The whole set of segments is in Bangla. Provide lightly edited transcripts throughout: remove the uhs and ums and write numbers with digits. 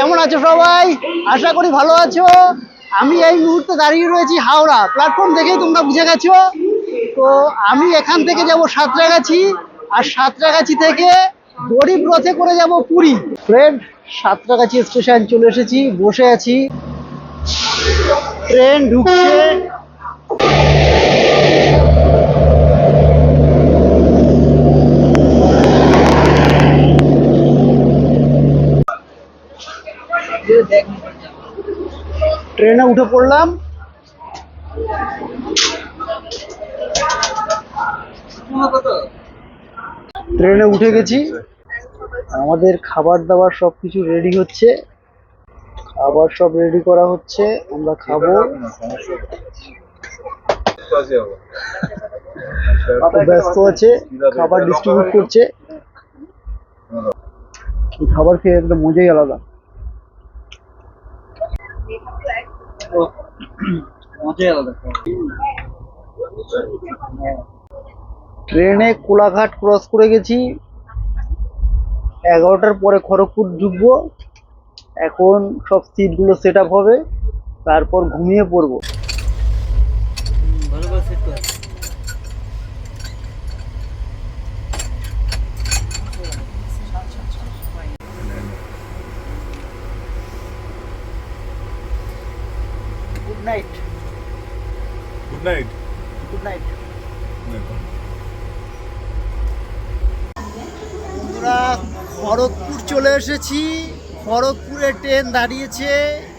কেমন আছো সবাই? আশা করি ভালো আছো। আমি এই মুহূর্তে দাঁড়িয়ে রয়েছি হাওড়া প্ল্যাটফর্ম, দেখেই তোমরা বুঝে গেছো। তো আমি এখান থেকে যাব সাঁতরাগাছি, আর সাঁতরাগাছি থেকে গরিব রথে করে যাব পুরী। ফ্রেন্ড, সাঁতরাগাছি স্টেশন চলে এসেছি, বসে আছি, ট্রেন ঢুকছে। ট্রেনে উঠে পড়লাম। ট্রেনে উঠে গেছি, আমাদের খাবার দাবার সবকিছু রেডি হচ্ছে, খাবার সব রেডি করা হচ্ছে, আমরা খাবো। ব্যস্ত আছে, খাবার ডিস্ট্রিবিউট করছে। খাবার খেয়ে একদম মজাই আলাদা। ট্রেনে কোলাঘাট ক্রস করে গেছি, 11টার পরে খড়গপুর ঢুকবো। এখন সব সিটগুলো সেট আপ হবে, তারপর ঘুমিয়ে পড়বো। Good night. Good night. Good night. আমরা খড়গপুর চলে এসেছি। খড়গপুরে ট্রেন দাঁড়িয়েছে,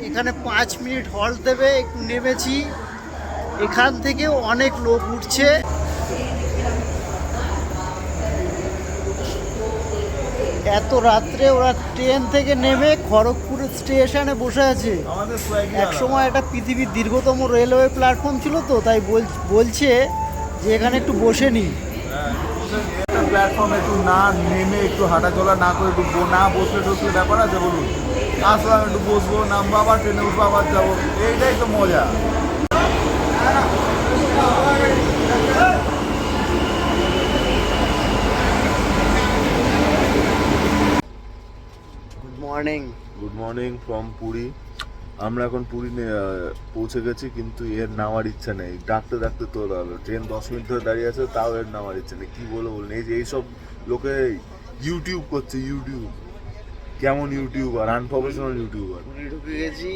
এখানে 5 মিনিট হল্ট দেবে। একটু নেমেছি, এখান থেকেও অনেক লোক উঠছে। এত রাত্রে ওরা ট্রেন থেকে নেমে খড়গপুর স্টেশনে বসে আছে। এক সময় এটা পৃথিবীর দীর্ঘতম রেলওয়ে প্ল্যাটফর্ম ছিল, তো তাই বলছে যে এখানে একটু বসে নি। প্ল্যাটফর্মে একটু না নেমে একটু হাঁটাচলা না করে একটু না বসলে টসলে ব্যাপার আছে বলুন? আসলাম, একটু বসবো, নামবো, আবার ট্রেনে উঠবো, আবার যাবো, এইটাই তো মজা। Good morning. Good morning from Puri. আমরা এখন পুরী পৌঁছে গেছি, কিন্তু এর নামার ইচ্ছা নেই। ডাকতে ডাকতে তোলা হলো, ট্রেন 10 মিনিট ধরে দাঁড়িয়ে আছে, তাও এর নামার ইচ্ছা নেই। কি বলবো বলুন? এই যে এইসব লোকে ইউটিউব করছে, ইউটিউব কেমন ইউটিউবার, আনপ্রফেশনাল ইউটিউবার। ঢুকে গেছি,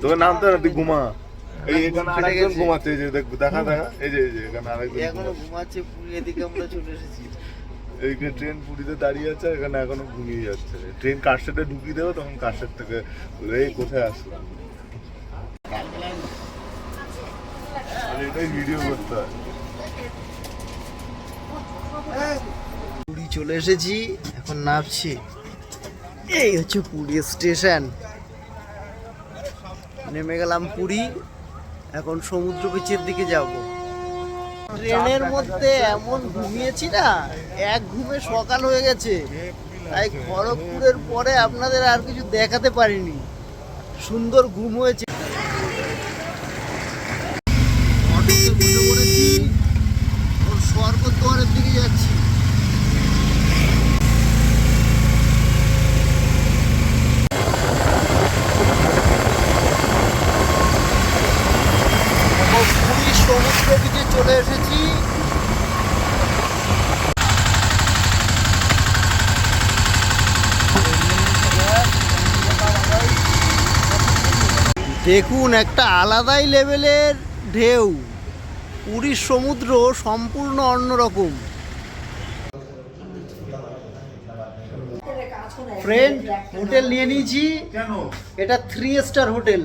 তোকে নামতে না, তুই ঘুমা। এই এখানে আরেকজন ঘুমাচ্ছে, এই যে দেখা দেখা, এই যে এখানে আরেকজন এখনো ঘুমাচ্ছে। পুরী এদিকে আমরা চলে এসেছি। এইখানে ট্রেন পুরীতে দাঁড়িয়ে আছে, এখানে এখনো ঘুমিয়ে যাচ্ছে। ট্রেন কারশেডে ঢুকিয়ে দেবে, তখন কারশেড থেকে এই কোথায় আসলাম, এটাই ভিডিও করতে হয়। পুরী চলে এসেছি, এখন নামছি। এই হচ্ছে পুরী স্টেশন। নেমে গেলাম পুরী, এখন সমুদ্র বিচের দিকে যাব। ট্রেনের মধ্যে এমন ঘুমিয়েছি না, এক ঘুমে সকাল হয়ে গেছে। তাই খড়গপুরের পরে আপনাদের আর কিছু দেখাতে পারিনি। সুন্দর ঘুম হয়েছে। অটোতে বসে পড়েছি, ওর স্বর্গদ্বারের দিকে যাচ্ছি। পুরীর সমুদ্র বিচে চলে এসেছি। দেখুন, একটা আলাদাই লেভেলের ঢেউ। পুরীর সমুদ্র সম্পূর্ণ অন্যরকম। ফ্রেন্ড, হোটেল নিয়ে নিয়েছি। এটা 3 স্টার হোটেল,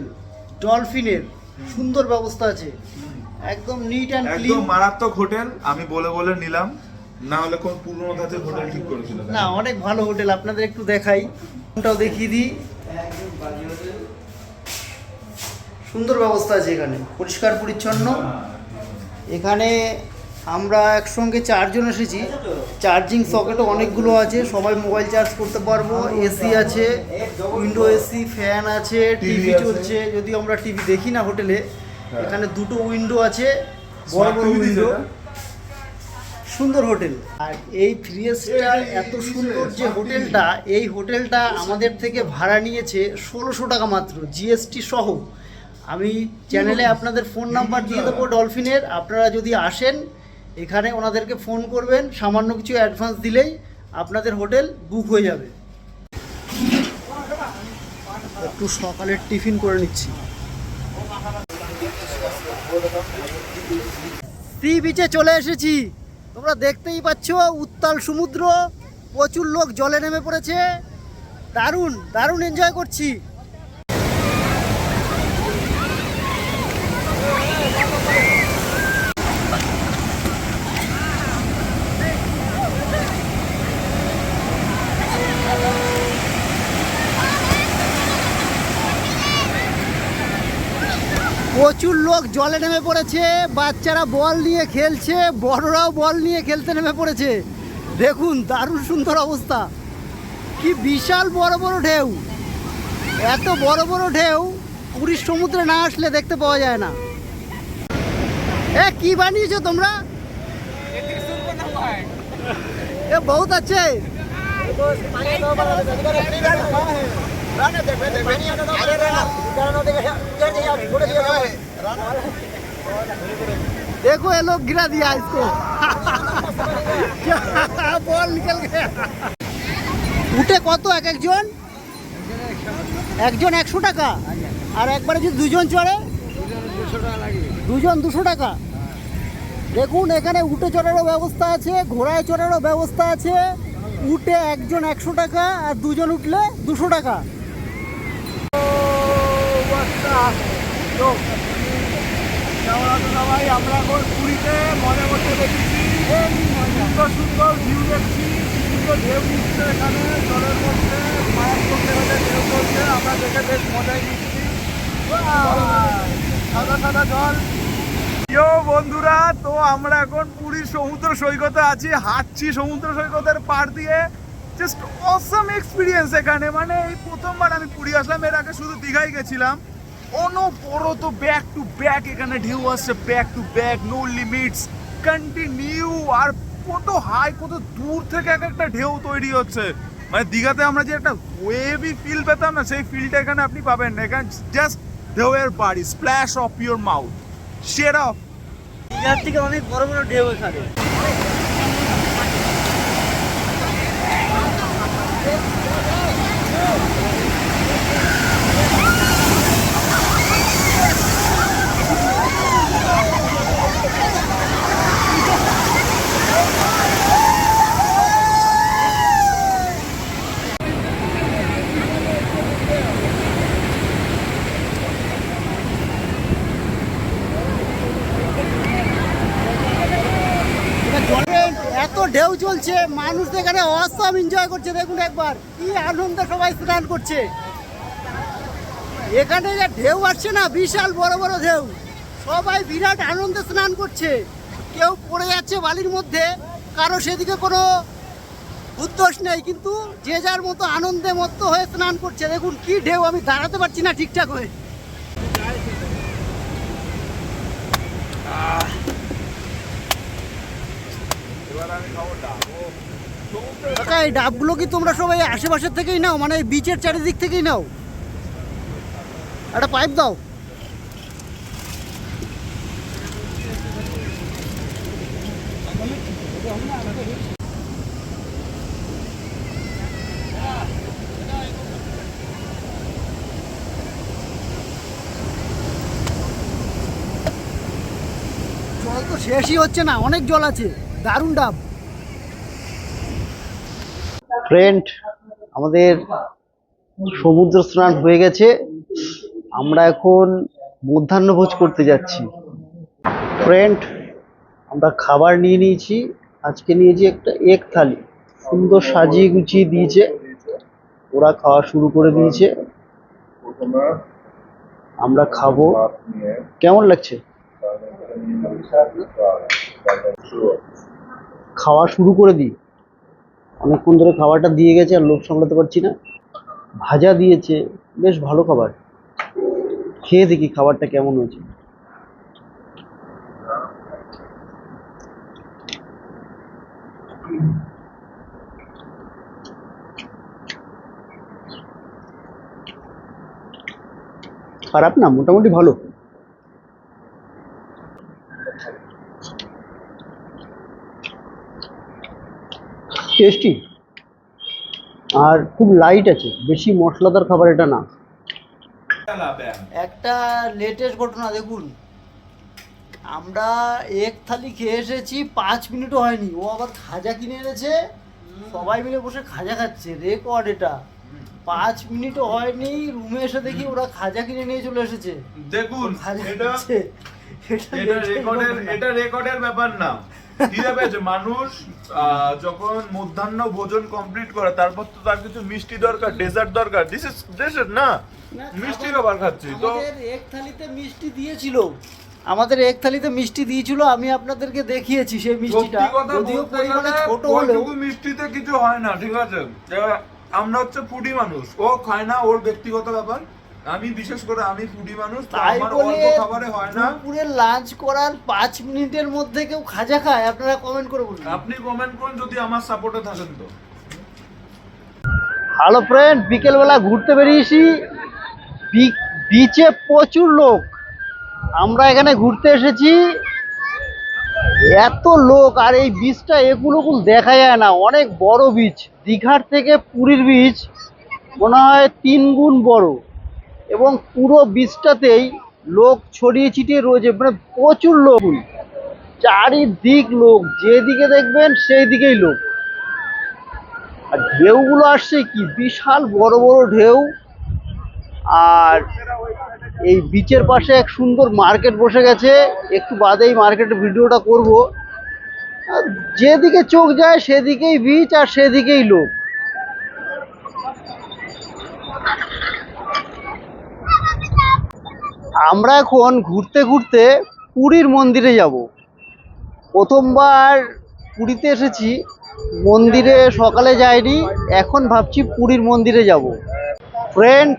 ডলফিনের। সুন্দর ব্যবস্থা আছে, একদম নিট অ্যান্ড ক্লিন। একদম মারাত্মক হোটেল। আমি বলে বলে নিলাম, না হলে কোন পুরনো ধাঁচের হোটেল ঠিক করেছিল না, অনেক ভালো হোটেল। আপনাদের একটু দেখাই, ওটাও দেখিয়ে দিই। সুন্দর ব্যবস্থা আছে এখানে, পরিষ্কার পরিচ্ছন্ন। এখানে আমরা একসঙ্গে 4 জন এসেছি। চার্জিং সকেটও অনেকগুলো আছে, সবাই মোবাইল চার্জ করতে পারবো। এসি আছে, উইন্ডো এসি, ফ্যান আছে, টিভি চলছে। যদি আমরা টিভি দেখি না হোটেলে, এখানে 2টো উইন্ডো আছে, বড় বড় উইন্ডো। সুন্দর হোটেল। আর এই 3 স্টার এত সুন্দর যে হোটেলটা, এই হোটেলটা আমাদের থেকে ভাড়া নিয়েছে 1600 টাকা মাত্র, জিএসটি সহ। আমি চ্যানেলে আপনাদের ফোন নাম্বার দিয়ে দেবো ডলফিনের, আপনারা যদি আসেন এখানে ওনাদেরকে ফোন করবেন, সামান্য কিছু অ্যাডভান্স দিলেই আপনাদের হোটেল বুক হয়ে যাবে। একটু সকালের টিফিন করে নিচ্ছি। সি বিচে চলে এসেছি, তোমরা দেখতেই পাচ্ছ উত্তাল সমুদ্র, প্রচুর লোক জলে নেমে পড়েছে, দারুণ দারুণ এনজয় করছি। প্রচুর লোক জলে নেমে পড়েছে, বাচ্চারা বল নিয়ে খেলছে, বড়রাও বল নিয়ে খেলতে নেমে পড়েছে। দেখুন দারুণ সুন্দর অবস্থা, কি বিশাল বড় বড় ঢেউ। এত বড় বড় ঢেউ পুরীর সমুদ্রে না আসলে দেখতে পাওয়া যায় না। কি বানিয়েছো তোমরা? বহুত আছে। देखो ये लोग गिरा दिया इसको बॉल निकल गया। উঠে কত এক একজন? একজন 100 টাকা, আর একবারে যদি দুজন চড়ে দুজন 200 টাকা। দেখুন এখানে উঠে চড়ারও ব্যবস্থা আছে, ঘোড়ায় চড়ারও ব্যবস্থা আছে। উঠে একজন 100 টাকা, আর দুজন উঠলে 200 টাকা। সবাই আমরা এখন পুরীতে মজা করতে দেখেছি, সুন্দর সুন্দর ভিউ দেখছি, সুন্দর ঢেউ নিচ্ছে এখানে জলের মধ্যে, মায়াত্মক লেভেলের ঢেউ চলছে, আমরা দেখে বেশ মজাই নিচ্ছি। সাদা সাদা জল। প্রিয় বন্ধুরা, তো আমরা এখন পুরীর সমুদ্র সৈকতে আছি, হাঁটছি সমুদ্র সৈকতের পাড় দিয়ে। জাস্ট অসাম এক্সপিরিয়েন্স এখানে, মানে এই প্রথমবার আমি পুরী আসলাম, এর আগে শুধু দীঘায় গেছিলাম। অনবরত ব্যাক টু ব্যাক এখানে ঢেউ আসছে, back to back, no limits, continue. আর কত হাই, কত দূর থেকে এক একটা ঢেউ তৈরি হচ্ছে। মানে দীঘাতে আমরা যে একটা ওয়েভি ফিল পেতাম না, সেই ফিলটা এখানে আপনি পাবেন না। এখানে জাস্ট ঢেউয়ের বাড়ি, splash of your mouth, shade off. দীঘার থেকে অনেক বড় বড় ঢেউ এখানে। এত ঢেউ চলছে, মানুষ এখানে অসম এনজয় করছে। দেখুন একবার কি আনন্দে সবাই স্নান করছে। এখানে যে ঢেউ আসছে না, বিশাল বড় বড় ঢেউ, সবাই বিরাট আনন্দে স্নান করছে। কেউ পড়ে যাচ্ছে বালির মধ্যে, কারো সেদিকে কোনো উদ্দেশ নেই, কিন্তু যে যার মতো আনন্দে মত্ত হয়ে স্নান করছে। দেখুন কি ঢেউ, আমি দাঁড়াতে পারছি না ঠিকঠাক হয়ে। এই ডাবগুলো কি তোমরা সবাই আশেপাশের থেকেই নাও, মানে বিচের চারিদিক থেকেই নাও? একটা পাইপ দাও। জল তো শেষই হচ্ছে না, অনেক জল আছে, দারুণ ডাব। ফ্রেন্ড, আমাদের সমুদ্র স্নান হয়ে গেছে, আমরা এখন মধ্যাহ্নভোজ করতে যাচ্ছি। ফ্রেন্ড, আমরা খাবার নিয়ে নিয়েছি। আজকে নিয়েছি একটা এগ থালি, সুন্দর সাজিয়ে গুছিয়ে দিয়েছে, ওরা খাওয়া শুরু করে দিয়েছে, আমরা খাবো। কেমন লাগছে? খাওয়া শুরু করে দিই, অনেকক্ষণ ধরে খাবারটা দিয়ে গেছে, আর লোভ সামলাতে পারছি না। ভাজা দিয়েছে, বেশ ভালো খাবার। খেয়ে দেখি খাবারটা কেমন হয়েছে। খারাপ না, মোটামুটি ভালো। টেস্টি আর খুব লাইট আছে, বেশি মশলাদার খাবার এটা না। একটা লেটেস্ট ঘটনা দেখুন, আমরা এক থালি খেয়ে এসেছি, 5 মিনিটও হয়নি, ও আবার খাজা কিনে এনেছে, সবাই মিলে বসে খাজা খাচ্ছে, রেকর্ড এটা। 5 মিনিটও হয়নি, রুমে এসে দেখি ওরা খাজা কিনে নিয়ে চলে এসেছে। দেখুন খাজা এটা খাচ্ছে। এটা রেকর্ডের ব্যাপার না। কি ব্যাপার, মানুষ যখন মধ্যাহ্ন ভোজন কমপ্লিট করে তারপর তো তার কিছু মিষ্টি দরকার, ডেজার্ট দরকার। দিস ইজ ডেজার্ট না, মিষ্টি খাবার খাচ্ছি তো। আমাদের এক থালিতে মিষ্টি দিয়েছিল, আমাদের এক থালিতে মিষ্টি দিয়েছিল, আমি আপনাদেরকে দেখিয়েছি সেই মিষ্টিটা, সত্যি কথা যদিও বলতে পরিমাণে গেলে ছোট হলেও। ওইটুকু মিষ্টিতে কিছু হয় না, ঠিক আছে? আমরা হচ্ছে ফুডি মানুষ, ও খায় না, ওর ব্যক্তিগত ব্যাপার। আমি বিশেষ করে আমি ফুডি মানুষ, তো তাই আমার বলে অল্প খাবারে হয় না। দুপুরে লাঞ্চ করার 5 মিনিটের মধ্যে কেউ খাজা খায়? আপনারা কমেন্ট করে বলুন। আপনি কমেন্ট করুন যদি আমার সাপোর্টে থাকেন তো। হ্যালো ফ্রেন্ড, বিকেলবেলা ঘুরতে বেরিয়েছি, বিচে প্রচুর লোক। আমরা এখানে ঘুরতে এসেছি, এত লোক, আর এই বিচটা একুল দেখা যায় না, অনেক বড় বিচ। দীঘার থেকে পুরীর বিচ মনে হয় 3 গুণ বড়, এবং পুরো বিচটাতেই লোক ছড়িয়ে ছিটিয়ে রয়েছে, মানে প্রচুর লোক, চারিদিক লোক, যেদিকে দেখবেন সেই দিকেই লোক। আর ঢেউগুলো আসছে কি বিশাল বড় বড় ঢেউ। আর এই বিচের পাশে এক সুন্দর মার্কেট বসে গেছে, একটু বাদে এই মার্কেটের ভিডিওটা করব। আর যেদিকে চোখ যায় সেদিকেই বিচ আর সেদিকেই লোক। আমরা এখন ঘুরতে ঘুরতে পুরীর মন্দিরে যাব। প্রথমবার পুরীতে এসেছি, মন্দিরে সকালে যাইনি, এখন ভাবছি পুরীর মন্দিরে যাব। ফ্রেন্ড,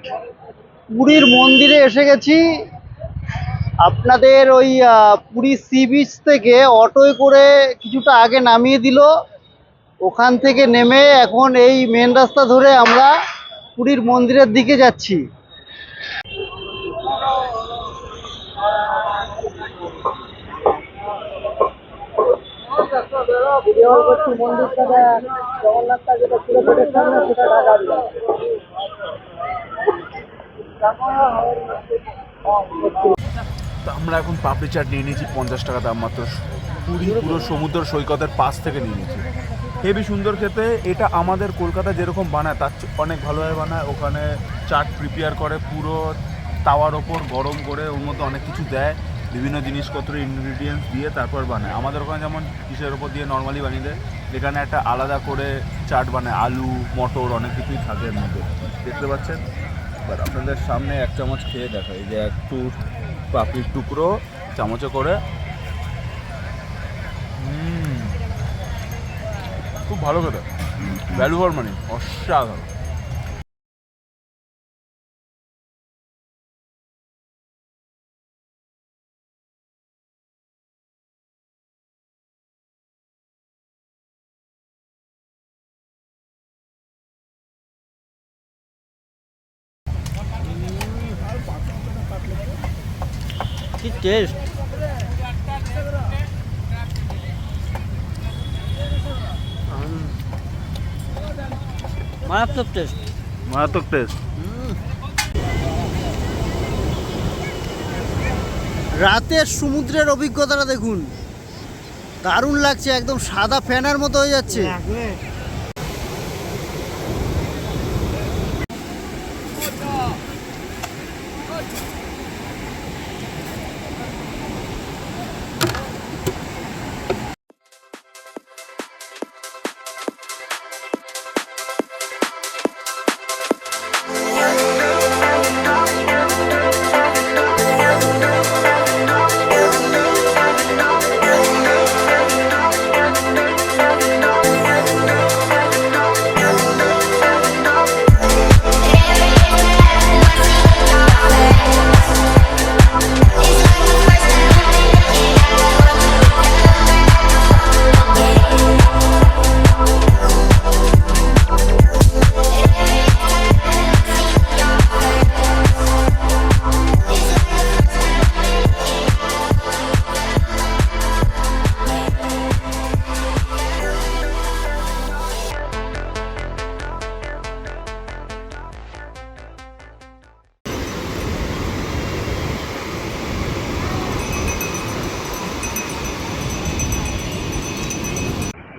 পুরীর মন্দিরে এসে গেছি। আপনাদের ওই পুরী সি বিচ থেকে অটোয় করে কিছুটা আগে নামিয়ে দিল, ওখান থেকে নেমে এখন এই মেন রাস্তা ধরে আমরা পুরীর মন্দিরের দিকে যাচ্ছি। তো আমরা এখন পাপড়ি চাট নিয়ে নিয়েছি 50 টাকা দাম মাত্র, পুরো সমুদ্র সৈকতের পাশ থেকে নিয়ে নিয়েছি। হেবি সুন্দর খেতে। এটা আমাদের কলকাতা যেরকম বানায় তার অনেক ভালোভাবে বানায়। ওখানে চাট প্রিপেয়ার করে পুরো তাওয়ার ওপর গরম করে, ওর মধ্যে অনেক কিছু দেয়, বিভিন্ন জিনিসপত্র ইনগ্রিডিয়েন্টস দিয়ে তারপর বানায়। আমাদের ওখানে যেমন কিসের ওপর দিয়ে নর্মালি বানিয়ে দেয়, এখানে একটা আলাদা করে চাট বানায়, আলু মটর অনেক কিছুই থাকে এর মধ্যে, দেখতে পাচ্ছেন। এবার আপনাদের সামনে এক চামচ খেয়ে দেখাই, যে একটু পাপড়ির টুকরো চামচে করে। খুব ভালো খেতে, ভ্যালু ফর মানি, অসাধারণ। কি টেস্ট! মারাত্মক টেস্ট, মারাত্মক টেস্ট। রাতের সমুদ্রের অভিজ্ঞতাটা দেখুন, দারুণ লাগছে, একদম সাদা ফ্যানের মতো হয়ে যাচ্ছে।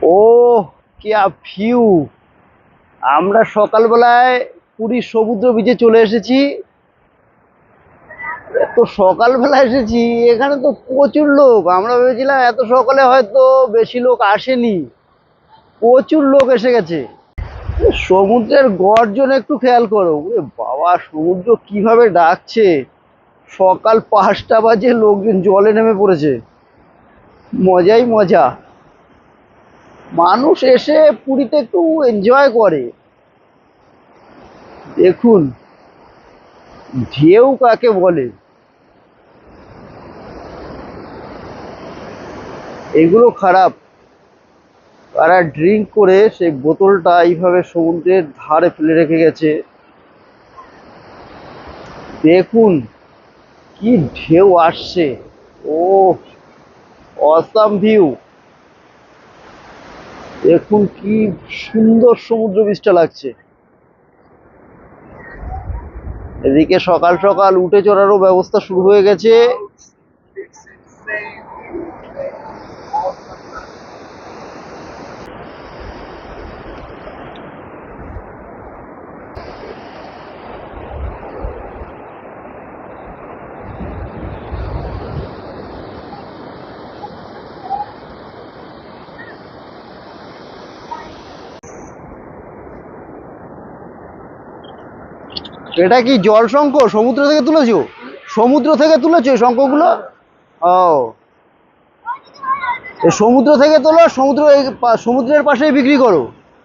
ও क्या ভিউ! আমরা সকালবেলায় পুরীর সমুদ্র বিচে চলে এসেছি। এত সকালবেলা এসেছি, এখানে তো প্রচুর লোক। আমরা ভেবেছিলাম এত সকালে হয়তো বেশি লোক আসেনি, প্রচুর লোক এসে গেছে। সমুদ্রের গর্জন একটু খেয়াল করো, ওরে বাবা, সমুদ্র কিভাবে ডাকছে। সকাল 5টা বাজে লোকজন জলে নেমে পড়েছে। মজাই মজা। মানুষ এসে পুরীতে একটু এনজয় করে। দেখুন ঢেউ কাকে বলে, এগুলো খারাপ। তারা ড্রিঙ্ক করে সেই বোতলটা এইভাবে সমুদ্রের ধারে ফেলে রেখে গেছে। দেখুন কি ঢেউ আসছে। ও অসাম ভিউ। দেখুন কি সুন্দর সমুদ্র বীচটা লাগছে। এদিকে সকাল সকাল উঠে চড়ারও ব্যবস্থা শুরু হয়ে গেছে। এটা কি জল শঙ্খ? সমুদ্র থেকে তুলেছো? সমুদ্র থেকে তুলেছো এই শঙ্খগুলো? ও, এই সমুদ্র থেকে তোলো, সমুদ্রের পাশেই বিক্রি করো?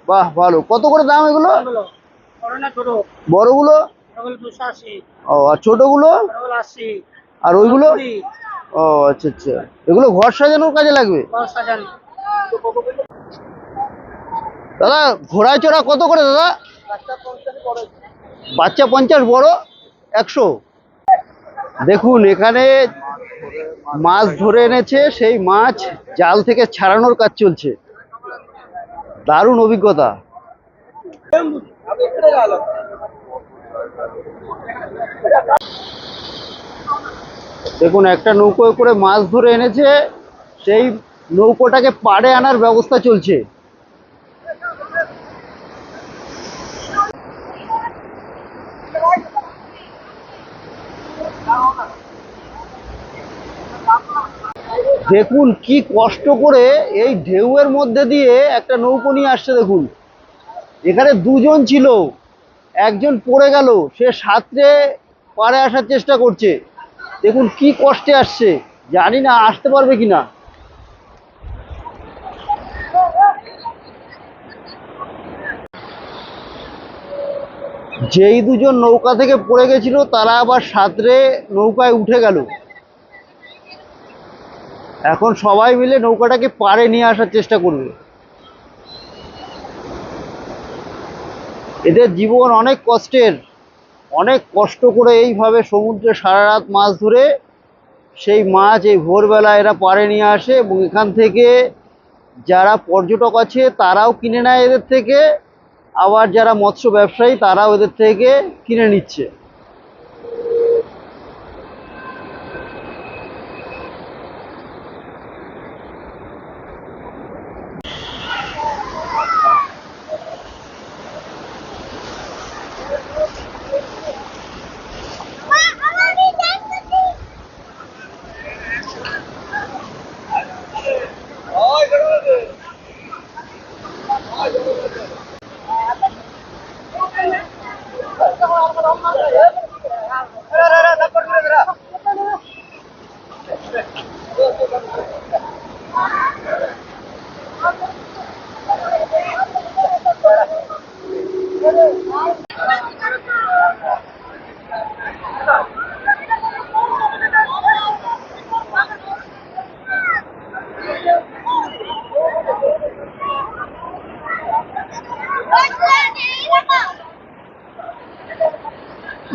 বাহ, ভালো। কত করে দাম এগুলো? বড়গুলো? ও, আর ছোটগুলো? আর ওইগুলো? ও আচ্ছা আচ্ছা, এগুলো ঘর সাজানোর কাজে লাগবে। দাদা ঘোড়ায় চড়া কত করে দাদা? বাচ্চা 50, বড় 100। দেখুন এখানে মাছ ধরে এনেছে, সেই মাছ জাল থেকে ছাড়ানোর কাজ চলছে। দারুণ অভিজ্ঞতা। দেখুন একটা নৌকোয় করে মাছ ধরে এনেছে, সেই নৌকোটাকে পাড়ে আনার ব্যবস্থা চলছে। দেখুন কি কষ্ট করে এই ঢেউয়ের মধ্যে দিয়ে একটা নৌকো নিয়ে আসছে। দেখুন এখানে দুজন ছিল, একজন পড়ে গেল, সে সাঁতরে পাড়ে আসার চেষ্টা করছে। দেখুন কি কষ্টে আসছে, জানি না আসতে পারবে কিনা। যেই দুজন নৌকা থেকে পড়ে গেছিল তারা আবার সাঁতরে নৌকায় উঠে গেল। এখন সবাই মিলে নৌকাটাকে পাড়ে নিয়ে আসার চেষ্টা করবে। এদের জীবন অনেক কষ্টের, অনেক কষ্ট করে এইভাবে সমুদ্রে সারা রাত মাছ ধরে সেই মাছ এই ভোরবেলা এরা পাড়ে নিয়ে আসে, এবং এখান থেকে যারা পর্যটক আছে তারাও কিনে নেয় এদের থেকে, আবার যারা মৎস্য ব্যবসায়ী তারাও এদের থেকে কিনে নিচ্ছে।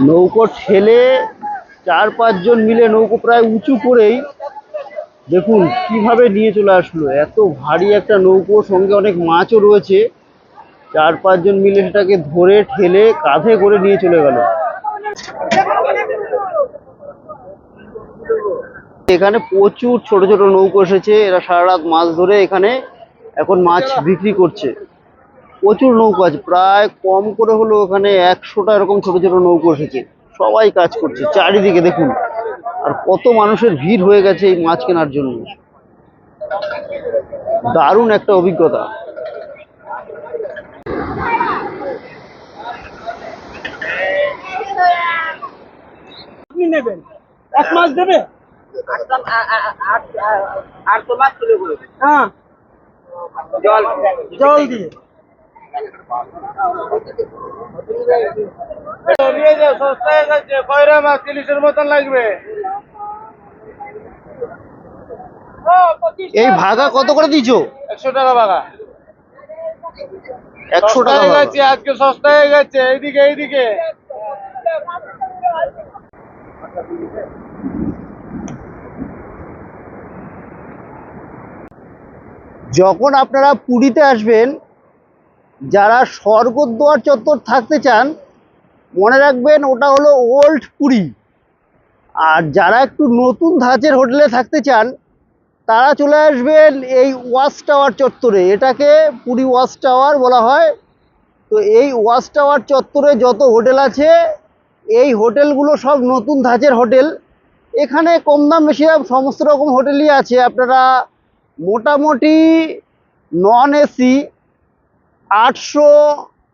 নৌকো ঠেলে 4-5 জন মিলে নৌকো প্রায় উঁচু করেই দেখুন কিভাবে নিয়ে চলে আসলো। এত ভারী একটা নৌকো, সঙ্গে অনেক মাছও রয়েছে। 4-5 জন মিলে সেটাকে ধরে ঠেলে কাঁধে করে নিয়ে চলে গেল। এখানে প্রচুর ছোট ছোট নৌকো এসেছে, এরা সারা রাত মাছ ধরে এখানে এখন মাছ বিক্রি করছে। প্রচুর নৌকো আছে, প্রায় কম করে হলো ওখানে 100টা এরকম ছোট ছোট নৌকো এসেছে। সবাই কাজ করছে চারিদিকে দেখুন, আর কত মানুষের ভিড় হয়ে গেছে এই মাছ কেনার জন্য। দারুণ একটা অভিজ্ঞতা। আপনি নেবেন, এক মাস দেবে। হ্যাঁ, জল দিয়ে কয়রা মাছ 30-এর মতন লাগবে। এই ভাগা কত করে দিছো? 100 টাকা ভাগা। 100 টাকা ভাগা। গেছে আজকে, সস্তা হয়ে গেছে। এইদিকে এইদিকে যখন আপনারা পুরীতে আসবেন, যারা স্বর্গদ্বার চত্বর থাকতে চান, মনে রাখবেন ওটা হলো ওল্ড পুরী। আর যারা একটু নতুন ধাঁচের হোটেলে থাকতে চান, তারা চলে আসবেন এই ওয়াচ টাওয়ার চত্বরে। এটাকে পুরী ওয়াচ টাওয়ার বলা হয়। তো এই ওয়াচ টাওয়ার চত্বরে যত হোটেল আছে, এই হোটেলগুলো সব নতুন ধাঁচের হোটেল। এখানে কম দাম বেশি দাম সমস্ত রকম হোটেলই আছে। আপনারা মোটামুটি নন এসি 800,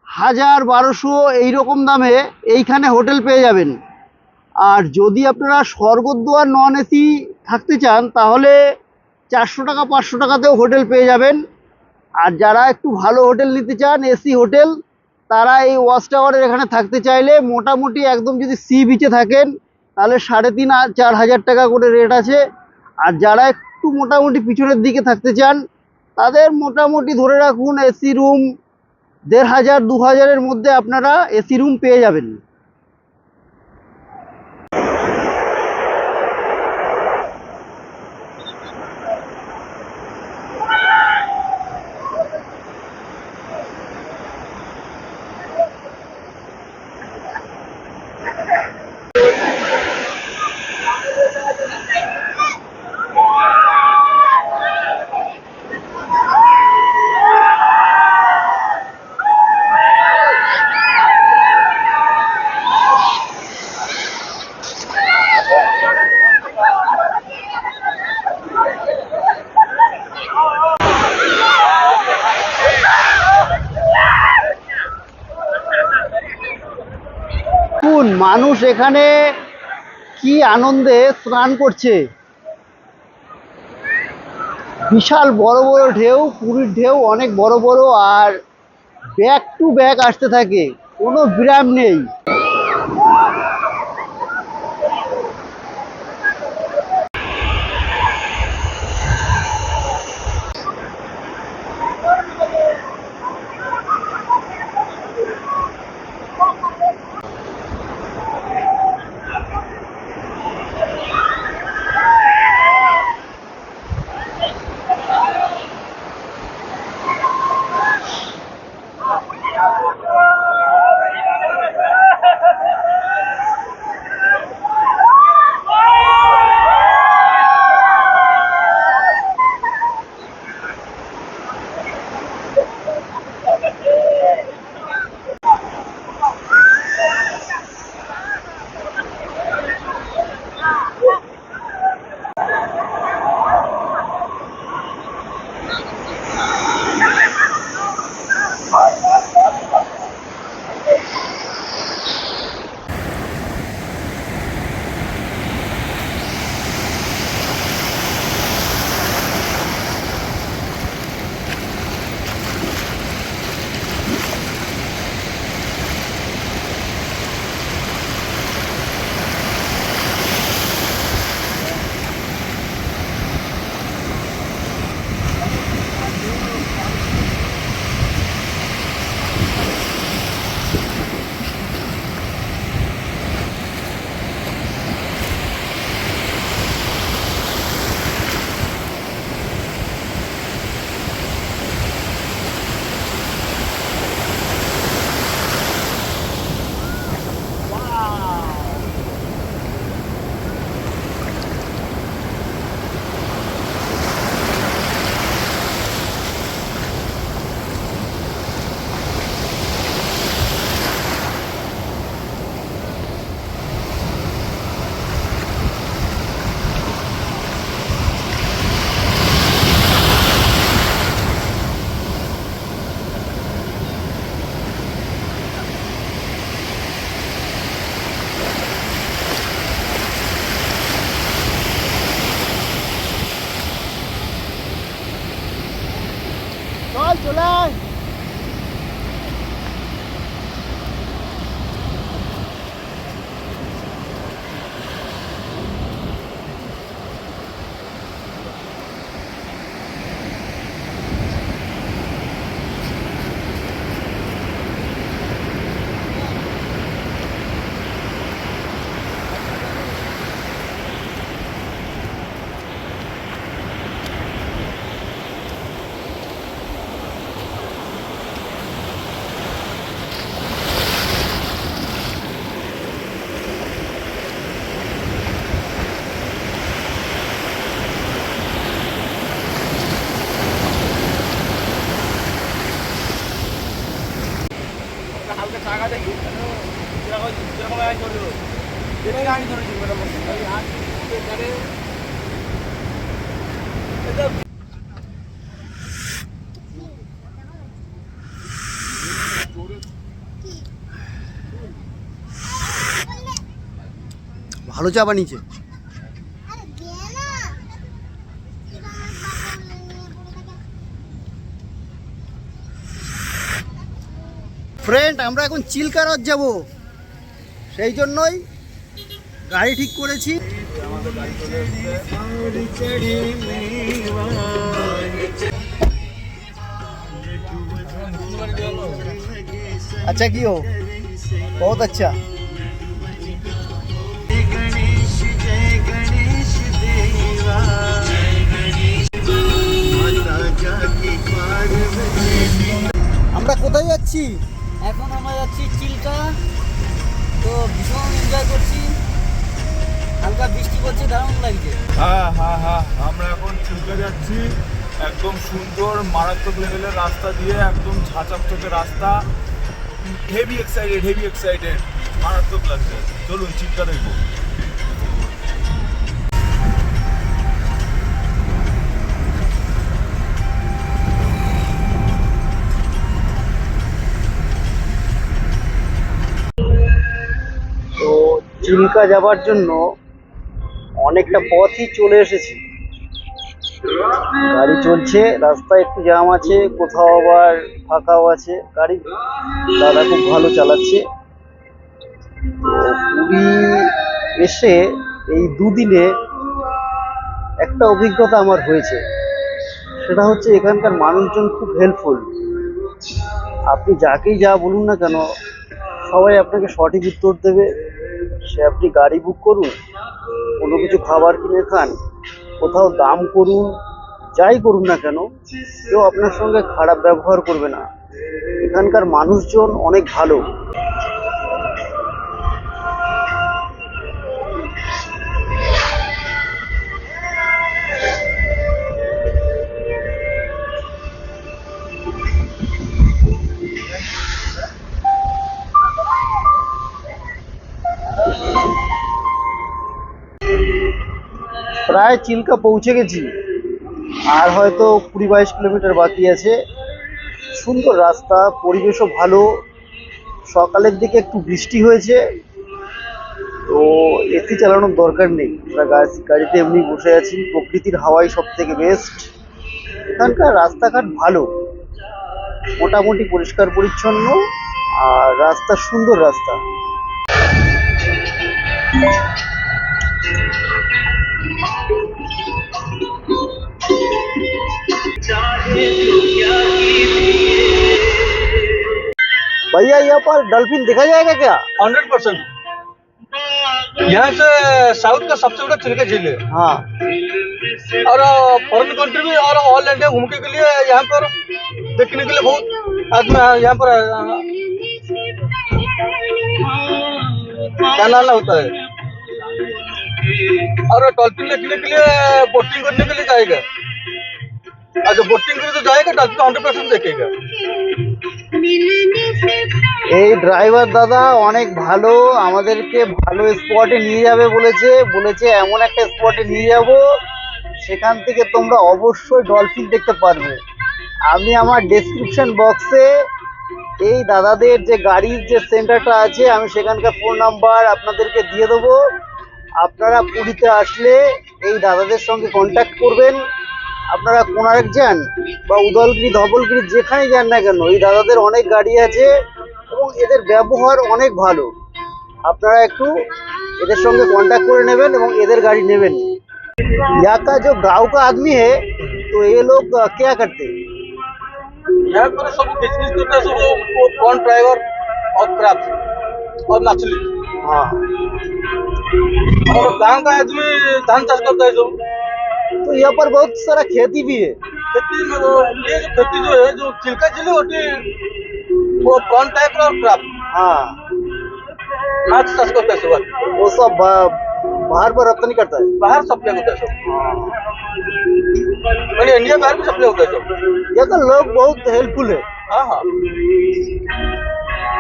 1000, 1200 এইরকম দামে এইখানে হোটেল পেয়ে যাবেন। আর যদি আপনারা স্বর্গদ্বার নন এসি থাকতে চান, তাহলে 400 টাকা 500 টাকাতেও হোটেল পেয়ে যাবেন। আর যারা একটু ভালো হোটেল নিতে চান, এসি হোটেল, তারা এই ওয়াচ টাওয়ারের এখানে থাকতে চাইলে মোটামুটি একদম যদি সি বিচে থাকেন, তাহলে 3,500-4,000 টাকা করে রেট আছে। আর যারা একটু মোটামুটি পিছনের দিকে থাকতে চান, তাদের মোটামুটি ধরে রাখুন এসি রুম 1,500-2,000-এর মধ্যে আপনারা এসি রুম পেয়ে যাবেন। মানুষ এখানে কি আনন্দে স্নান করছে। বিশাল বড় বড় ঢেউ, পুরীর ঢেউ অনেক বড় বড়, আর ব্যাক টু ব্যাক আসতে থাকে, কোনো বিরাম নেই। চলে আয়। ভালো চা বানিয়েছে। ফ্রেন্ড, আমরা এখন চিল্কা হ্রদ যাব, সেই জন্যই গাড়ি ঠিক করেছি। अच्छा की हो, बहुत अच्छा। আমরা কোথায় যাচ্ছি? এখন আমরা যাচ্ছি চিল্কা। তো ভীষণ এনজয় করছি, হালকা বৃষ্টি পড়ছে, দারুণ লাগছে। হ্যাঁ হ্যাঁ হ্যাঁ, আমরা এখন চিল্কা যাচ্ছি, একদম সুন্দর মারাত্মক লেভেলের রাস্তা দিয়ে, একদম ঝাঁচকচকে রাস্তা। হেভি এক্সাইটেড, মারাত্মক লাগছে। চলুন চিল্কা দেখবো। তো চিল্কা যাবার জন্য অনেকটা পথই চলে এসেছি। গাড়ি চলছে, রাস্তায় একটু জ্যাম আছে, কোথাও আবার ফাঁকাও আছে। গাড়ি দাদা খুব ভালো চালাচ্ছে। তো পুরী এসে এই দুদিনে একটা অভিজ্ঞতা আমার হয়েছে, সেটা হচ্ছে এখানকার মানুষজন খুব হেল্পফুল। আপনি যাকেই যা বলুন না কেন, সবাই আপনাকে সঠিক উত্তর দেবে। সে আপনি গাড়ি বুক করুন, কোনো কিছু খাবার কিনে খান, কোথাও দাম করুন, যাই করুন না কেন, কেউ আপনার সঙ্গে খারাপ ব্যবহার করবে না। এখানকার মানুষজন অনেক ভালো। প্রায় চিল্কা পৌঁছে গেছি, আর হয়তো 20-22 কিলোমিটার বাকি আছে। সুন্দর রাস্তা, পরিবেশও ভালো। সকালের দিকে একটু বৃষ্টি হয়েছে, তো এসি চালানোর দরকার নেই, আমরা গাড়িতে এমনি বসে আছি। প্রকৃতির হাওয়াই সব থেকে বেস্ট। এখানকার রাস্তাঘাট ভালো, মোটামুটি পরিষ্কার পরিচ্ছন্ন, আর রাস্তা সুন্দর রাস্তা। भैया यहाँ पर डॉल्फिन देखा जाएगा क्या? 100%। यहाँ से साउथ का सबसे बड़ा चिल्का झील है। हाँ, और फॉरेन कंट्री में और ऑल इंडिया घूमने के लिए यहाँ पर देखने के लिए बहुत आदमी यहाँ पर क्या नाना होता है। और डॉल्फिन देखने के लिए बोटिंग करने के लिए जाएगा। अच्छा, बोटिंग के लिए तो जाएगा, डॉल्फिन 100% देखेगा। এই ড্রাইভার দাদা অনেক ভালো, আমাদেরকে ভালো স্পটে নিয়ে যাবে বলেছে এমন একটা স্পটে নিয়ে যাব সেখান থেকে তোমরা অবশ্যই ডলফিন দেখতে পারবে। আমি আমার ডেসক্রিপশন বক্সে এই দাদাদের যে গাড়ির যে সেন্টারটা আছে, আমি সেখানকার ফোন নাম্বার আপনাদেরকে দিয়ে দেবো। আপনারা পুরীতে আসলে এই দাদাদের সঙ্গে কন্ট্যাক্ট করবেন, আপনারা কোণার্ক যান বা উদলগিরি ধবলগিরি যেখানে যান না কেন, এই দাদাদের অনেক গাড়ি আছে এবং এদের ব্যবহার অনেক ভালো। আপনারা একটু এদের সঙ্গে কন্ট্যাক্ট করে नेবেন এবং এদের গাড়ি নেবেন। यहाँ का जो गांव का आदमी है तो ये लोग क्या करते हैं? यहाँ पर सब बिजनेस करते हैं, सब कौन ड्राइवर और क्राफ्ट और मछली। हाँ, और गांव का आदमी धान चाष करता है सब। तो यहाँ पर बहुत सारा खेती भी है। खेती में ये जो खेती जो है, जो चिल्का चिल्ली होती है, वो कौन टाइप और क्राफ्ट हाँ, माछ चाष करता है सब। वो सब बाहर पर रप्तानी करता है। बाहर सप्लाई होता है सब, मैंने इंडिया बाहर भी सप्लाई होता है सब। यहाँ का लोग बहुत हेल्पफुल है। हाँ हाँ,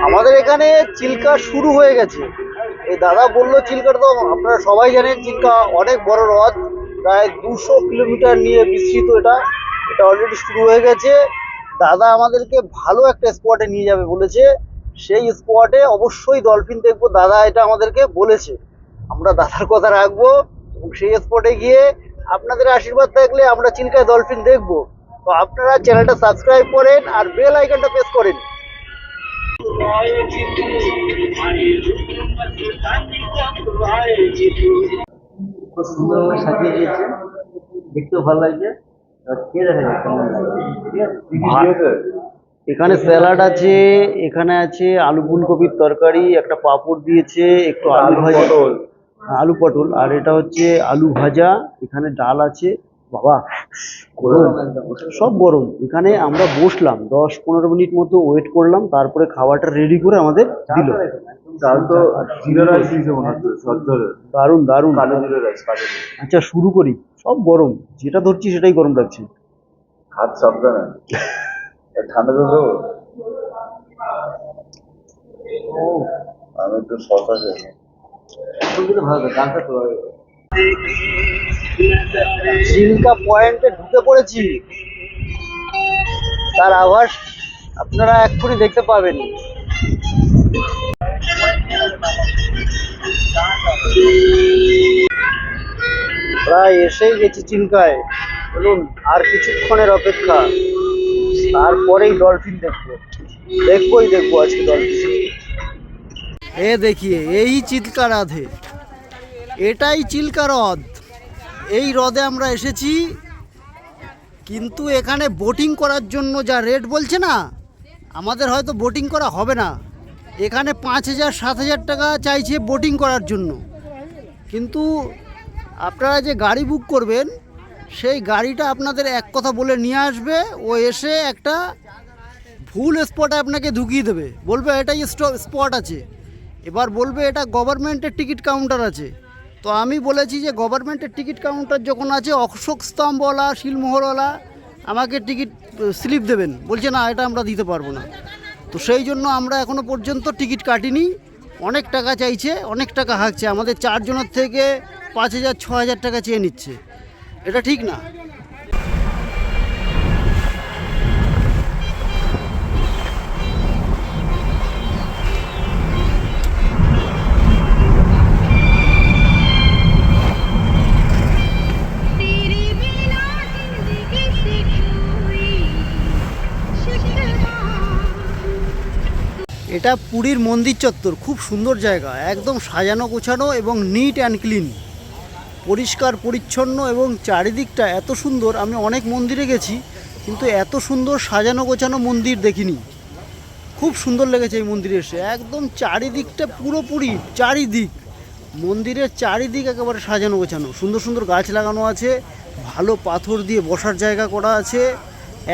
আমাদের এখানে চিল্কা শুরু হয়ে গেছে। এই দাদা বললো চিল্কাটা তো আপনারা সবাই জানেন, চিল্কা অনেক বড় হ্রদ, প্রায় 200 কিলোমিটার নিয়ে বিস্তৃত। এটা অলরেডি শুরু হয়ে গেছে। দাদা আমাদেরকে ভালো একটা স্পটে নিয়ে যাবে বলেছে, সেই স্পটে অবশ্যই ডলফিন দেখবো, দাদা এটা আমাদেরকে বলেছে। আমরা দাদার কথা রাখবো এবং সেই স্পটে গিয়ে আপনাদের আশীর্বাদ থাকলে আমরা চিল্কায় ডলফিন দেখবো। তো আপনারা চ্যানেলটা সাবস্ক্রাইব করেন আর বেল আইকনটা প্রেস করেন। খুব সুন্দরভাবে সাজিয়ে দিয়েছে, দেখতেও ভালো লাগছে। খেয়ে দেখা যাক কেমন লাগে। ঠিক আছে, এখানে স্যালাড আছে, এখানে আছে আলু ফুলকপির তরকারি, একটা পাঁপড় দিয়েছে, একটু আলু ভাজা, আলু পটল, আর এটা হচ্ছে আলু ভাজা। এখানে ডাল আছে। বাবা গরম, সব গরম। এখানে আমরা বসলাম 10-15 মিনিট মতো ওয়েট করলাম, তারপরে খাবারটা রেডি করে আমাদের দিল। চাল তো জিরা রাইস দিয়েছে মনে হচ্ছে, সজ্জরে দারুণ দারুণ। কালো জিরা রাইস। আচ্ছা শুরু করি। সব গরম, যেটা ধরছি সেটাই গরম লাগছে। হাত সাবধানে, ঠান্ডা তো দেবো। আমি একটু শশা খাই। চিল্কা পয়েন্টে ঢুকে পড়েছি, তার আভাস আপনারা এক্ষুনি দেখতে পাবেন। প্রায় এসেই গেছি চিল্কায়। বলুন আর কিছুক্ষণের অপেক্ষা, তারপরেই ডলফিন দেখবোই দেখবো আজকে ডলফিন। এ দেখিয়ে এই চিল্কা হ্রদে, এটাই চিল্কা হ্রদ। এই হ্রদে আমরা এসেছি, কিন্তু এখানে বোটিং করার জন্য যা রেট বলছে না, আমাদের হয়তো বোটিং করা হবে না। এখানে 5,000-7,000 টাকা চাইছে বোটিং করার জন্য। কিন্তু আপনারা যে গাড়ি বুক করবেন, সেই গাড়িটা আপনাদের এক কথা বলে নিয়ে আসবে, ও এসে একটা ভুল স্পটে আপনাকে ঢুকিয়ে দেবে, বলবে এটাই স্পট আছে। এবার বলবে এটা গভর্নমেন্টের টিকিট কাউন্টার আছে। তো আমি বলেছি যে গভর্নমেন্টের টিকিট কাউন্টার যখন আছে, অশোক স্তম্ভওয়ালা, শিলমোহরওয়ালা আমাকে টিকিট স্লিপ দেবেন। বলছে না, এটা আমরা দিতে পারবো না। তো সেই জন্য আমরা এখনও পর্যন্ত টিকিট কাটিনি। অনেক টাকা চাইছে, অনেক টাকা হাঁকছে, আমাদের 4 জনের থেকে 5,000-6,000 টাকা চেয়ে নিচ্ছে। এটা ঠিক না। এটা পুরীর মন্দির চত্বর, খুব সুন্দর জায়গা, একদম সাজানো গোছানো এবং নিট অ্যান্ড ক্লিন, পরিষ্কার পরিচ্ছন্ন এবং চারিদিকটা এত সুন্দর। আমি অনেক মন্দিরে গেছি, কিন্তু এত সুন্দর সাজানো গোছানো মন্দির দেখিনি। খুব সুন্দর লেগেছে এই মন্দিরে এসে। একদম চারিদিকটা পুরোপুরি চারিদিক, মন্দিরের চারিদিক একেবারে সাজানো গোছানো, সুন্দর সুন্দর গাছ লাগানো আছে, ভালো পাথর দিয়ে বসার জায়গা করা আছে,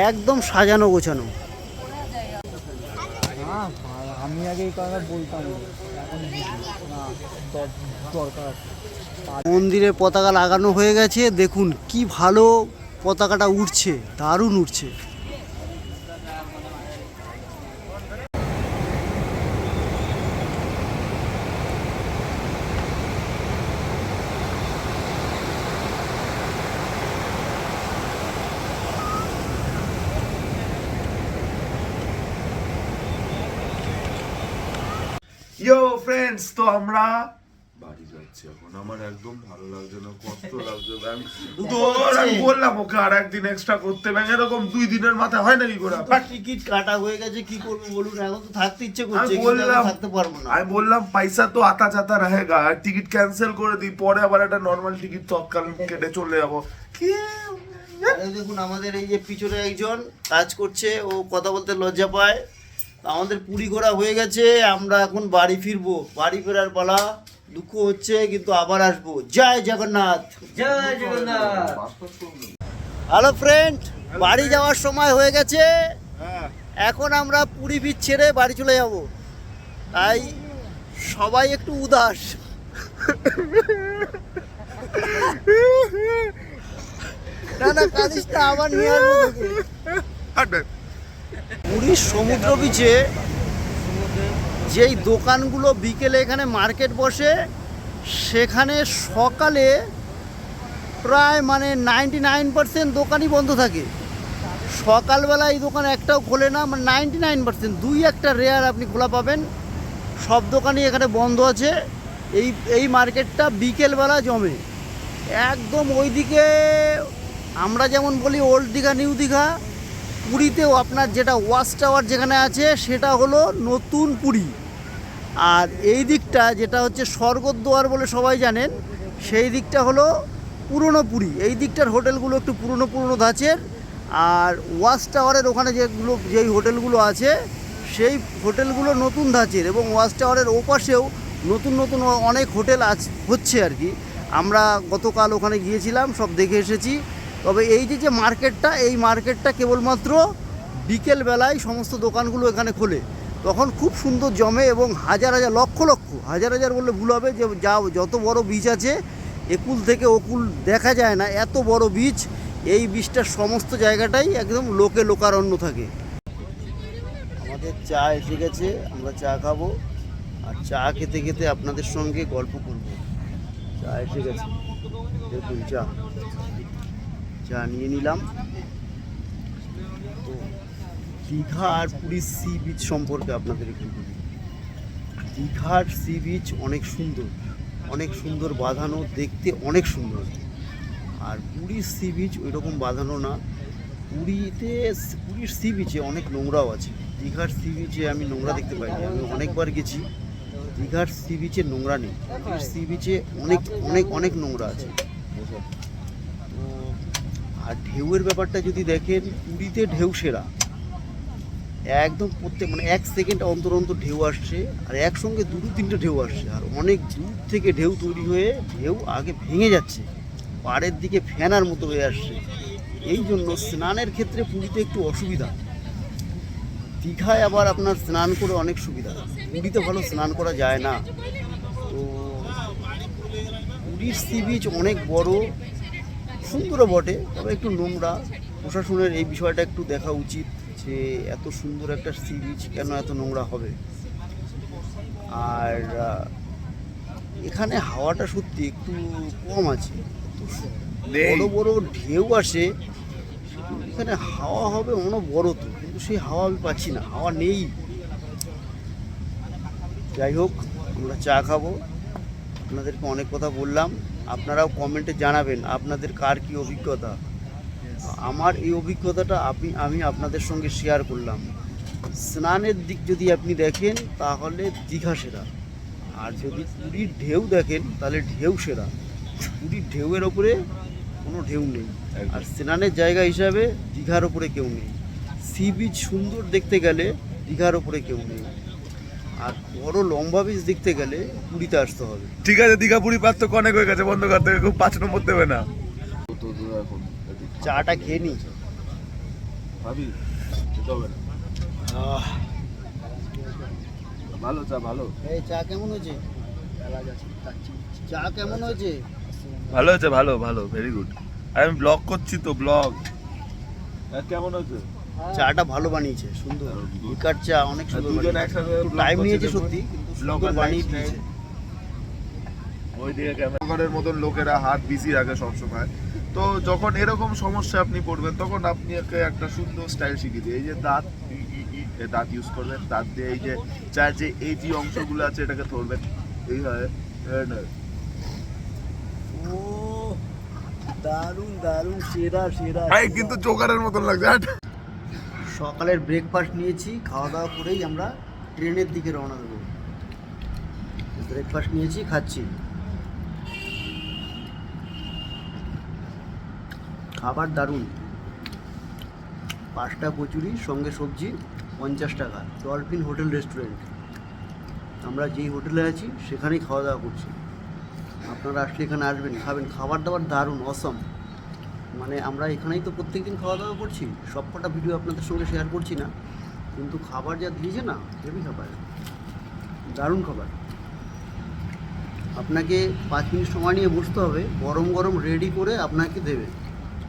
একদম সাজানো গোছানো। আমি আগে এই কথা বলতাম, দরকার। মন্দিরে পতাকা লাগানো হয়ে গেছে, দেখুন কি ভালো পতাকাটা উঠছে, দারুণ উঠছে। ইয়ো ফ্রেন্ডস, তো আমরা বাড়ি যাচ্ছি। যাচ্ছি এখন, আমার একদম ভালো লাগছে না, কষ্ট লাগছে। দুঃখ তোর হচ্ছে। আমি বললাম ওকে আর একদিন এক্সট্রা করতে, ব্যাং এরকম 2 দিনের মাথায় হয় নাকি করে? টিকিট কাটা হয়ে গেছে, কি করবো বলুন, এখন তো থাকতে ইচ্ছে করছে আমি কিন্তু বললাম এখন থাকতে পারবো না। আমি বললাম পয়সা তো আতা চাতা रहेगा, টিকিট ক্যান্সেল করে দিই, পরে আবার একটা নর্মাল টিকিট তৎকালীন কেটে চলে যাবো। কি এই দেখুন আমাদের এই যে পিছনে একজন কাজ করছে, ও কথা বলতে লজ্জা পায়। আমাদের পুরী ঘোরা হয়ে গেছে, আমরা এখন বাড়ি ফিরবো, বাড়ি ফেরার পালা। দুঃখ হচ্ছে কিন্তু আবার আসবো। জয় জগন্নাথ। জয় জগন্নাথ। হ্যালো ফ্রেন্ড, বাড়ি যাওয়ার সময় হয়ে গেছে, হ্যাঁ এখন আমরা পুরী বিচ ছেড়ে বাড়ি চলে যাব, তাই সবাই একটু উদাস। না না কাঁদিস না, আবার নিয়ে আসবো তোকে। হাঁটবে। পুরীর সমুদ্র বিচে যেই দোকানগুলো বিকেলে এখানে মার্কেট বসে, সেখানে সকালে প্রায় মানে 99% দোকানই বন্ধ থাকে। সকালবেলা এই দোকান একটাও খোলে না, মানে 99%, 2-1টা রেয়ার আপনি খোলা পাবেন। সব দোকানই এখানে বন্ধ আছে। এই মার্কেটটা বিকেলবেলা জমে একদম। ওইদিকে আমরা যেমন বলি ওল্ড দীঘা নিউ দীঘা, পুরীতেও আপনার যেটা ওয়াচ টাওয়ার যেখানে আছে সেটা হলো নতুন পুরী। আর এই দিকটা যেটা হচ্ছে স্বর্গদ্বার বলে সবাই জানেন, সেই দিকটা হলো পুরনো পুরী। এই দিকটার হোটেলগুলো একটু পুরনো পুরনো ধাঁচের, আর ওয়াচ টাওয়ারের ওখানে যেই হোটেলগুলো আছে সেই হোটেলগুলো নতুন ধাঁচের, এবং ওয়াচ টাওয়ারের ওপাশেও নতুন নতুন অনেক হোটেল হচ্ছে আর কি। আমরা গতকাল ওখানে গিয়েছিলাম, সব দেখে এসেছি। তবে এই যে মার্কেটটা, এই মার্কেটটা কেবলমাত্র বিকেলবেলায় সমস্ত দোকানগুলো এখানে খোলে, তখন খুব সুন্দর জমে, এবং হাজার হাজার লক্ষ লক্ষ, হাজার হাজার বললে ভুল হবে, যে যত বড় বিচ আছে একুল থেকে ওকুল দেখা যায় না, এত বড় বিচ। এই বিচটার সমস্ত জায়গাটাই একদম লোকে লোকারণ্য থাকে। আমাদের চা এসে গেছে, আমরা চা খাবো, আর চা খেতে খেতে আপনাদের সঙ্গে গল্প করব। চা এসে গেছে, দেখুন চা নিয়ে নিলাম। তো দীঘা আর পুরীর সি বিচ সম্পর্কে আপনাদের একটু বলি। দীঘার সি বিচ অনেক সুন্দর, অনেক সুন্দর বাঁধানো, দেখতে অনেক সুন্দর। আর পুরীর সি বিচ ওই রকম বাঁধানো না। পুরীর সি বিচে অনেক নোংরাও আছে। দীঘার সি বিচে আমি নোংরা দেখতে পাইনি, আমি অনেকবার গেছি। দীঘার সি বিচে নোংরা নেই, পুরীর সি বিচে অনেক অনেক অনেক নোংরা আছে। আর ঢেউয়ের ব্যাপারটা যদি দেখেন, পুরীতে ঢেউ সেরা, একদম প্রত্যেক মানে 1 সেকেন্ড অন্তর অন্তর ঢেউ আসছে, আর একসঙ্গে 2-3টে ঢেউ আসছে, আর অনেক দূর থেকে ঢেউ তৈরি হয়ে ঢেউ আগে ভেঙে যাচ্ছে, পাড়ের দিকে ফেনার মতো হয়ে আসছে। এই জন্য স্নানের ক্ষেত্রে পুরীতে একটু অসুবিধা। দীঘায় আবার আপনার স্নান করে অনেক সুবিধা, পুরীতে ভালো স্নান করা যায় না। তো পুরীর সি বিচ অনেক বড়, সুন্দরও বটে, তবে একটু নোংরা। প্রশাসনের এই বিষয়টা একটু দেখা উচিত, যে এত সুন্দর একটা সি বিচ কেন এত নোংরা হবে। আর এখানে হাওয়াটা সত্যি একটু কম আছে, বড় বড় ঢেউ আসে, এখানে হাওয়া হবে অনবরত, কিন্তু সেই হাওয়া আমি পাচ্ছি না, হাওয়া নেই। যাই হোক, আমরা চা খাবো, আপনাদেরকে অনেক কথা বললাম, আপনারাও কমেন্টে জানাবেন আপনাদের কার কী অভিজ্ঞতা। আমার এই অভিজ্ঞতাটা আমি আপনাদের সঙ্গে শেয়ার করলাম। স্নানের দিক যদি আপনি দেখেন তাহলে দীঘা সেরা, আর যদি পুরীর ঢেউ দেখেন তাহলে ঢেউ সেরা। পুরীর ঢেউয়ের ওপরে কোনো ঢেউ নেই, আর স্নানের জায়গা হিসাবে দীঘার ওপরে কেউ নেই। সি বিচ সুন্দর দেখতে গেলে দীঘার ওপরে কেউ নেই, আর বড় লম্বা বিচ দেখতে গেলে পুরীতে আসতে হবে। ঠিক আছে, দীঘা পুরী পার্থক্য অনেক হয়ে গেছে, বন্ধ করতে খুব 5 নম্বর দেবে না। তো এখন চাটা খেয়ে নিই। ভাবি খেতে হবে না, ভালো চা ভালো। এই চা কেমন হয়েছে? চা কেমন হয়েছে? ভালো হয়েছে, ভালো ভালো, ভেরি গুড। আমি ব্লগ করছি তো, ব্লগ। কেমন হয়েছে? চাটা ভালো বানিয়েছে, সুন্দর। লিকার চা অনেক সুন্দর দুজন একসাথে টাইম নিয়েছে সত্যি, কিন্তু সুন্দর বানিয়ে দিয়েছে। ওইদিকে ক্যামেরার মতন লোকেরা হাত বিজি রাখে সবসময়। তো যখন এরকম সমস্যা আপনি পড়বেন, তখন আপনি একটা সুন্দর স্টাইল শিখিয়ে দিই। এই যে দাঁত দাঁত ইউজ করবেন, দাঁত দিয়ে এই যে চায়ের যে এই যে অংশগুলো আছে এটাকে ধরবেন, এই হয় ও দারুণ দারুণ, সেরা সেরা। এই কিন্তু জোকারের মতন লাগছে। হাট। সকালের ব্রেকফাস্ট নিয়েছি, খাওয়া দাওয়া করেই আমরা ট্রেনের দিকে রওনা দেবো। ব্রেকফাস্ট নিয়েছি, খাচ্ছি। খাবার দারুণ। 5টা কচুরি সঙ্গে সবজি 50 টাকা, ডলফিন হোটেল রেস্টুরেন্ট। আমরা যেই হোটেলে আছি সেখানেই খাওয়া দাওয়া করছি। আপনারা আসলে এখানে আসবেন, খাবেন। খাবার দাবার দারুণ, অসম। মানে আমরা এখানেই তো প্রত্যেকদিন খাওয়া দাওয়া করছি, সবকটা ভিডিও আপনাদের সঙ্গে শেয়ার করছি না, কিন্তু খাবার যা দিয়েছে না, হেভি খাবার, দারুণ খাবার। আপনাকে 5 মিনিট সময় নিয়ে বসতে হবে, গরম গরম রেডি করে আপনাকে দেবে।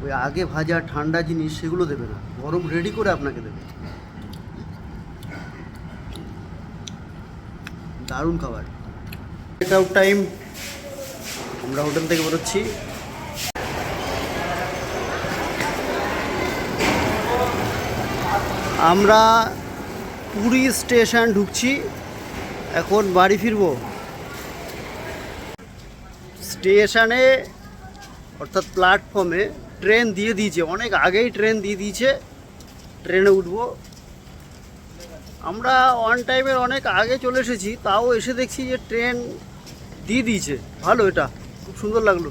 ওই আগে ভাজা ঠান্ডা জিনিস সেগুলো দেবে না, গরম রেডি করে আপনাকে দেবে। দারুণ খাবার। চেক আউট টাইম, আমরা হোটেল থেকে বেরোচ্ছি। আমরা পুরী স্টেশন ঢুকছি, এখন বাড়ি ফিরবো। স্টেশনে অর্থাৎ প্ল্যাটফর্মে ট্রেন দিয়ে দিয়েছে, অনেক আগেই ট্রেন দিয়ে দিয়েছে। ট্রেনে উঠবো। আমরা অন টাইমের অনেক আগে চলে এসেছি, তাও এসে দেখছি যে ট্রেন দিয়ে দিয়েছে। ভালো, এটা খুব সুন্দর লাগলো।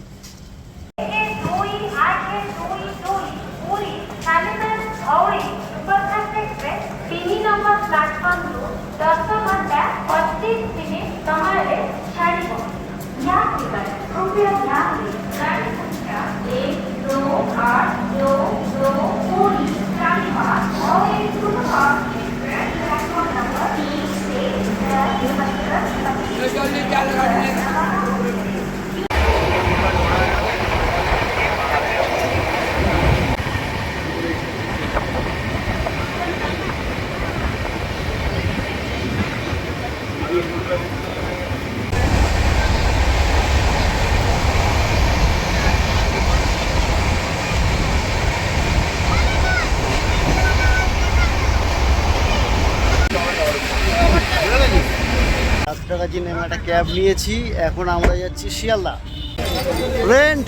কাছাকাছি নেমে একটা ক্যাব নিয়েছি, এখন আমরা যাচ্ছি শিয়ালদা। ফ্রেন্ড,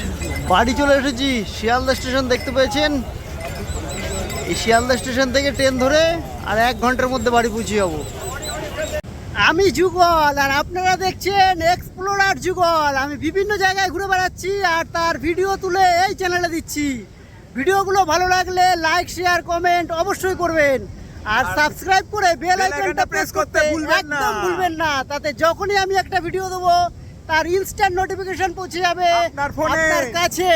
বাড়ি চলে এসেছি। শিয়ালদা স্টেশন দেখতে পেয়েছেন? এই শিয়ালদা স্টেশন থেকে ট্রেন ধরে আর 1 ঘন্টার মধ্যে বাড়ি পৌঁছে যাবো। আমি যুগল আর আপনারা দেখছেন এক্সপ্লোরার যুগল। আমি বিভিন্ন জায়গায় ঘুরে বেড়াচ্ছি আর তার ভিডিও তুলে এই চ্যানেলে দিচ্ছি। ভিডিওগুলো ভালো লাগলে লাইক, শেয়ার, কমেন্ট অবশ্যই করবেন। আর সাবস্ক্রাইব করে বেল আইকনটা প্রেস করতে একদম ভুলবেন না। তাতে যখনই আমি একটা ভিডিও দেবো তার ইনস্ট্যান্ট নোটিফিকেশন পৌঁছে যাবে আপনার কাছে।